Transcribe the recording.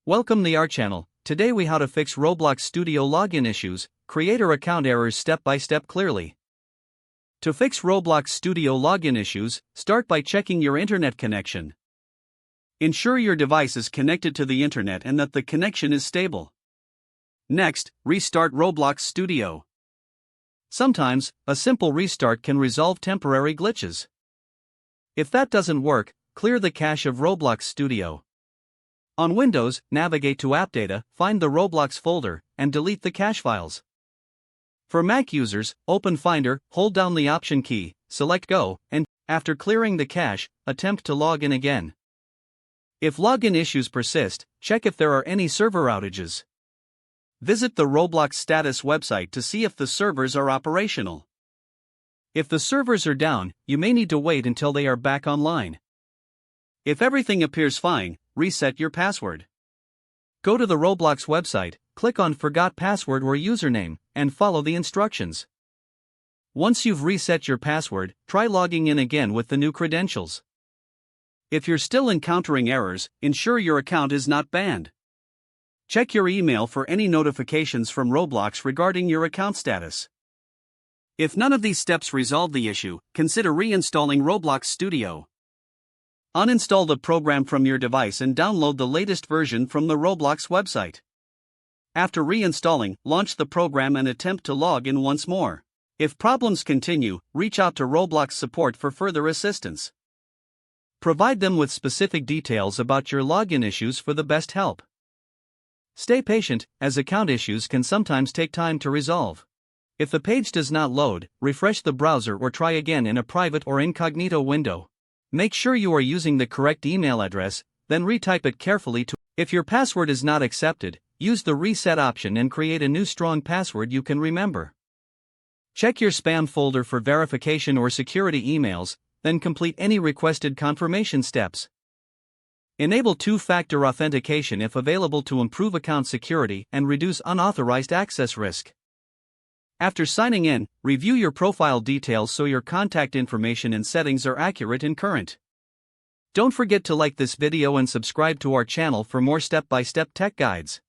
Welcome to our channel. Today we how to fix Roblox Studio login issues, creator account errors step by step clearly. To fix Roblox Studio login issues, start by checking your internet connection. Ensure your device is connected to the internet and that the connection is stable. Next, restart Roblox Studio. Sometimes, a simple restart can resolve temporary glitches. If that doesn't work, clear the cache of Roblox Studio. On Windows, navigate to App Data, find the Roblox folder, and delete the cache files. For Mac users, open Finder, hold down the Option key, select Go, and, after clearing the cache, attempt to log in again. If login issues persist, check if there are any server outages. Visit the Roblox status website to see if the servers are operational. If the servers are down, you may need to wait until they are back online. If everything appears fine, reset your password. Go to the Roblox website, click on Forgot Password or Username, and follow the instructions. Once you've reset your password, try logging in again with the new credentials. If you're still encountering errors, ensure your account is not banned. Check your email for any notifications from Roblox regarding your account status. If none of these steps resolve the issue, consider reinstalling Roblox Studio. Uninstall the program from your device and download the latest version from the Roblox website. After reinstalling, launch the program and attempt to log in once more. If problems continue, reach out to Roblox support for further assistance. Provide them with specific details about your login issues for the best help. Stay patient, as account issues can sometimes take time to resolve. If the page does not load, refresh the browser or try again in a private or incognito window. Make sure you are using the correct email address, then retype it carefully to. If your password is not accepted, use the reset option and create a new strong password you can remember. Check your spam folder for verification or security emails, then complete any requested confirmation steps. Enable two-factor authentication if available to improve account security and reduce unauthorized access risk. After signing in, review your profile details so your contact information and settings are accurate and current. Don't forget to like this video and subscribe to our channel for more step-by-step tech guides.